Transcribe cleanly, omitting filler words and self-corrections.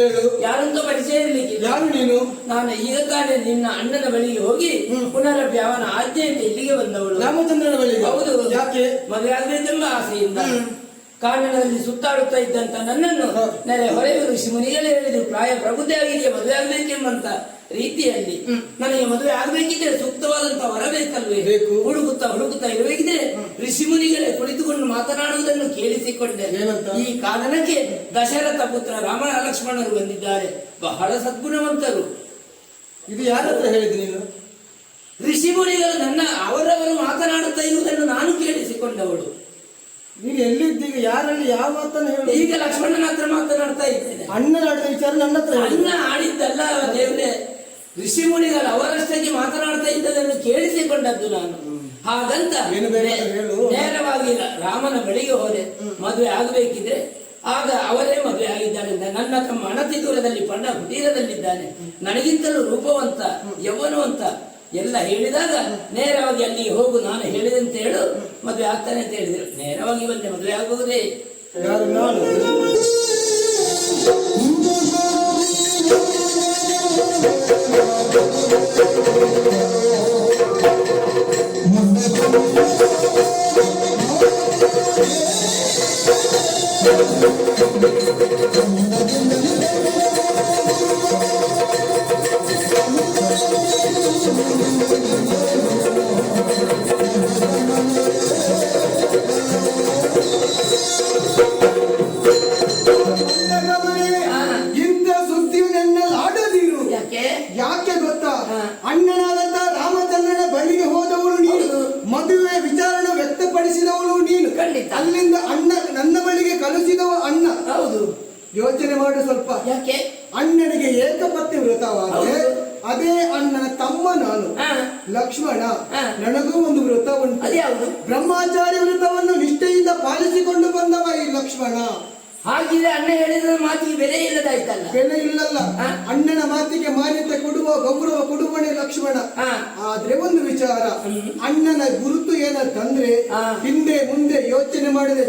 ಹೇಳು. ಯಾರಂತ ಪರಿಚಯ ಇರ್ಲಿಕ್ಕೆ. ಯಾರು ನೀನು? ನಾನು ಈಗ ತಾನೇ ನಿನ್ನ ಅಣ್ಣನ ಬಳಿಗೆ ಹೋಗಿ ಪುನರಭಿ ಅವನ ಆಜ್ಞೆಯಿಂದ ಇಲ್ಲಿಗೆ ಬಂದವಳು. ರಾಮಚಂದ್ರನ ಬಳಿಗೆ? ಹೌದು. ಯಾಕೆ? ಮದುವೆ ಆಗಬೇಕೆಂಬ ಆಸೆಯಿಂದ ಕಾನನದಲ್ಲಿ ಸುತ್ತಾಡುತ್ತಾ ಇದ್ದಂತ ನನ್ನನ್ನು ನೆರೆ ಹೊಳೆಯ ಋಷಿ ಮುನಿಗಳೇ ಹೇಳಿದ್ರು, ಪ್ರಾಯ ಪ್ರಬುದ್ಧ ಆಗಿದೆ, ಮದುವೆ ಆಗಬೇಕೆಂಬಂತ ರೀತಿಯಲ್ಲಿ ನನಗೆ ಮದುವೆ ಆಗಬೇಕಿದ್ರೆ ಸೂಕ್ತವಾದಂತ ವರ ಬೇಕಲ್ವೇ? ಹುಡುಕುತ್ತಾ ಇರಬೇಕಿದ್ರೆ ಋಷಿ ಮುನಿಗಳೇ ಕುಳಿತುಕೊಂಡು ಮಾತನಾಡುವುದನ್ನು ಕೇಳಿಸಿಕೊಂಡೆ. ಈ ಕಾರಣಕ್ಕೆ ದಶರಥ ಪುತ್ರ ರಾಮ ಲಕ್ಷ್ಮಣರು ಬಂದಿದ್ದಾರೆ, ಬಹಳ ಸದ್ಗುಣವಂತರು. ಇದು ಯಾರ ಹತ್ರ ಹೇಳಿದ್ದು ನೀನು? ಋಷಿ ಮುನಿಗಳು ಅವರವರು ಮಾತನಾಡುತ್ತಾ ಇರುವುದನ್ನು ನಾನು ಕೇಳಿಸಿಕೊಂಡವಳು. ನೀನು ಎಲ್ಲಿದ್ದೀಗ? ಯಾರಲ್ಲಿ ಯಾವ ಮಾತನ್ನು ಹೇಳಿ? ಈಗ ಲಕ್ಷ್ಮಣನ ಹತ್ರ ಮಾತನಾಡ್ತಾ ಇದ್ದೇನೆ. ಅಣ್ಣನ ಆಡಿದ ವಿಚಾರ ನನ್ನ ಹತ್ರ? ಅಣ್ಣ ಆಡಿದ್ದಲ್ಲ ದೇವ್ರೆ, ಋಷಿ ಮುನಿಗಳು ಅವರಷ್ಟಕ್ಕೆ ಮಾತನಾಡ್ತಾ ಇದ್ದದನ್ನು ಕೇಳಿಸಿಕೊಂಡದ್ದು ನಾನು. ಹಾಗಂತ ನೇರವಾಗಿ ರಾಮನ ಬಳಿಗೆ ಹೋದೆ. ಮದುವೆ ಆಗಬೇಕಿದ್ರೆ ಆಗ ಅವರೇ ಮದುವೆ ಆಗಿದ್ದಾರೆ. ನನ್ನ ತಮ್ಮ ಅಣತಿ ದೂರದಲ್ಲಿ ಪಂಡ ಕುಟೀರದಲ್ಲಿದ್ದಾನೆ, ನನಗಿಂತಲೂ ರೂಪವಂತ ಯೌವನವಂತ ಎಲ್ಲ ಹೇಳಿದಾಗ ನೇರವಾಗಿ ಅಲ್ಲಿಗೆ ಹೋಗು, ನಾನು ಹೇಳಿದಂತೆ ಹೇಳು, ಮದುವೆ ಆಗ್ತಾನೆ ಅಂತ ಹೇಳಿದ್ರು. ನೇರವಾಗಿ ಬಂದೆ. ಮದುವೆ ಆಗುವುದೇ ಯಾಕೆ ಗೊತ್ತಾ? ಅಣ್ಣನಾದಂತ ರಾಮಚಂದ್ರನ ಬಳಿಗೆ ಹೋದವಳು ನೀನು, ಮದುವೆ ವಿಚಾರಣೆ ವ್ಯಕ್ತಪಡಿಸಿದವಳು ನೀನು, ಅಲ್ಲಿಂದ ಅಣ್ಣ ನನ್ನ ಬಳಿಗೆ ಕಳಿಸಿದವ ಅಣ್ಣ. ಹೌದು. ಯೋಚನೆ ಮಾಡು ಸ್ವಲ್ಪ. ಯಾಕೆ? ಅಣ್ಣನಿಗೆ ಏಕಪತ್ನಿ ವ್ರತವಾದರೆ ಅದೇ ಅಣ್ಣನ ತಮ್ಮ ನಾನು ಲಕ್ಷ್ಮಣ, ನನಗೂ ಒಂದು ವ್ರತ ಉಂಟು. ಬ್ರಹ್ಮಚಾರಿ ವ್ರತವನ್ನು ನಿಷ್ಠೆಯಿಂದ ಪಾಲಿಸಿಕೊಂಡು ಬಂದವ ಈ ಲಕ್ಷ್ಮಣ. ಹಾಗಿದ್ರೆ ಅಣ್ಣ ಹೇಳಿದ ಮಾತಿಗೆ ಬೆಲೆ ಇಲ್ಲದಾಯ್ತಲ್ಲ? ಬೆಲೆ ಇಲ್ಲಲ್ಲ. ಅಣ್ಣನ ಮಾತಿಗೆ ಮಾನ್ಯತೆ ಕೊಡುವ ಗೌರವ ಕೊಡುವಣೆ ಲಕ್ಷ್ಮಣ. ಆದ್ರೆ ಒಂದು ವಿಚಾರ, ಅಣ್ಣನ ಗುರುತು ಏನಂತಂದ್ರೆ ಹಿಂದೆ ಮುಂದೆ ಯೋಚನೆ ಮಾಡಿದೆ